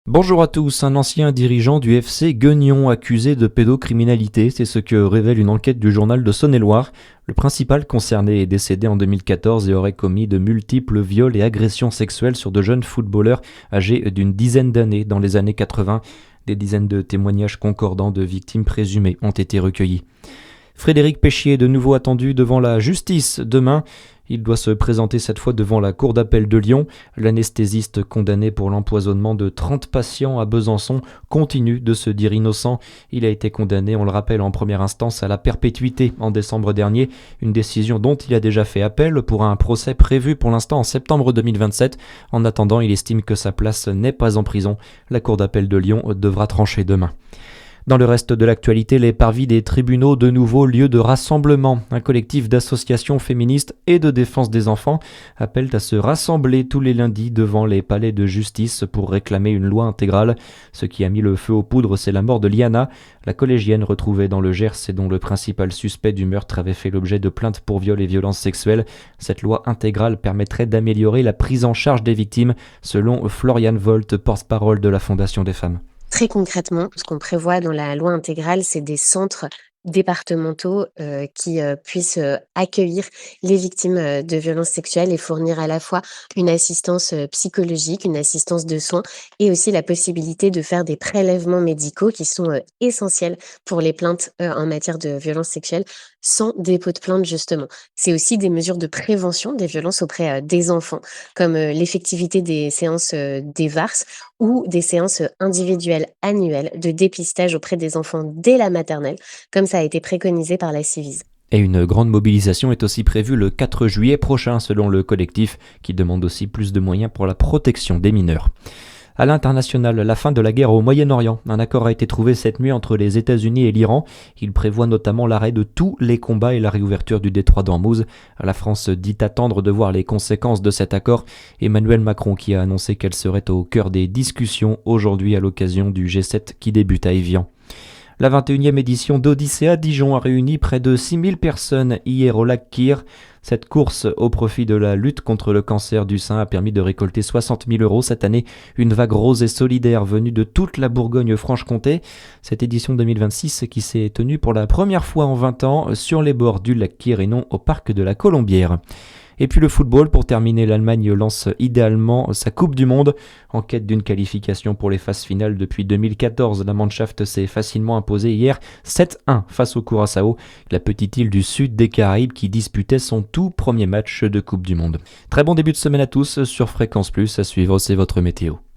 Bonjour à tous, un ancien dirigeant du FC Guignon accusé de pédocriminalité, c'est ce que révèle une enquête du journal de Saône-et-Loire. Le principal concerné est décédé en 2014 et aurait commis de multiples viols et agressions sexuelles sur de jeunes footballeurs âgés d'une dizaine d'années dans les années 80. Des dizaines de témoignages concordants de victimes présumées ont été recueillis. Frédéric Péchier est de nouveau attendu devant la justice demain. Il doit se présenter cette fois devant la cour d'appel de Lyon. L'anesthésiste condamné pour l'empoisonnement de 30 patients à Besançon continue de se dire innocent. Il a été condamné, on le rappelle, en première instance à la perpétuité en décembre dernier, une décision dont il a déjà fait appel pour un procès prévu pour l'instant en septembre 2027. En attendant, il estime que sa place n'est pas en prison. La cour d'appel de Lyon devra trancher demain. Dans le reste de l'actualité, les parvis des tribunaux, de nouveaux lieux de rassemblement. Un collectif d'associations féministes et de défense des enfants appellent à se rassembler tous les lundis devant les palais de justice pour réclamer une loi intégrale. Ce qui a mis le feu aux poudres, c'est la mort de Liana, la collégienne retrouvée dans le Gers et dont le principal suspect du meurtre avait fait l'objet de plaintes pour viol et violences sexuelles. Cette loi intégrale permettrait d'améliorer la prise en charge des victimes, selon Florian Volt, porte-parole de la Fondation des femmes. Très concrètement, ce qu'on prévoit dans la loi intégrale, c'est des centres départementaux qui puissent accueillir les victimes de violences sexuelles et fournir à la fois une assistance psychologique, une assistance de soins et aussi la possibilité de faire des prélèvements médicaux qui sont essentiels pour les plaintes en matière de violences sexuelles sans dépôt de plainte justement. C'est aussi des mesures de prévention des violences auprès des enfants, comme l'effectivité des séances des VARS ou des séances individuelles annuelles de dépistage auprès des enfants dès la maternelle, comme ça a été préconisé par la Ciivise. Et une grande mobilisation est aussi prévue le 4 juillet prochain selon le collectif qui demande aussi plus de moyens pour la protection des mineurs. À l'international, la fin de la guerre au Moyen-Orient. Un accord a été trouvé cette nuit entre les États-Unis et l'Iran. Il prévoit notamment l'arrêt de tous les combats et la réouverture du détroit d'Ormuz. La France dit attendre de voir les conséquences de cet accord. Emmanuel Macron qui a annoncé qu'elle serait au cœur des discussions aujourd'hui à l'occasion du G7 qui débute à Évian. La 21e édition d'Odyssée à Dijon a réuni près de 6000 personnes hier au lac Kyr. Cette course au profit de la lutte contre le cancer du sein a permis de récolter 60 000 € cette année. Une vague rose et solidaire venue de toute la Bourgogne-Franche-Comté. Cette édition 2026 qui s'est tenue pour la première fois en 20 ans sur les bords du lac Kyr et non au parc de la Colombière. Et puis le football, pour terminer, l'Allemagne lance idéalement sa Coupe du Monde. En quête d'une qualification pour les phases finales depuis 2014, la Mannschaft s'est facilement imposée hier 7-1 face au Curaçao, la petite île du sud des Caraïbes qui disputait son tout premier match de Coupe du Monde. Très bon début de semaine à tous sur Fréquence Plus, à suivre c'est votre météo.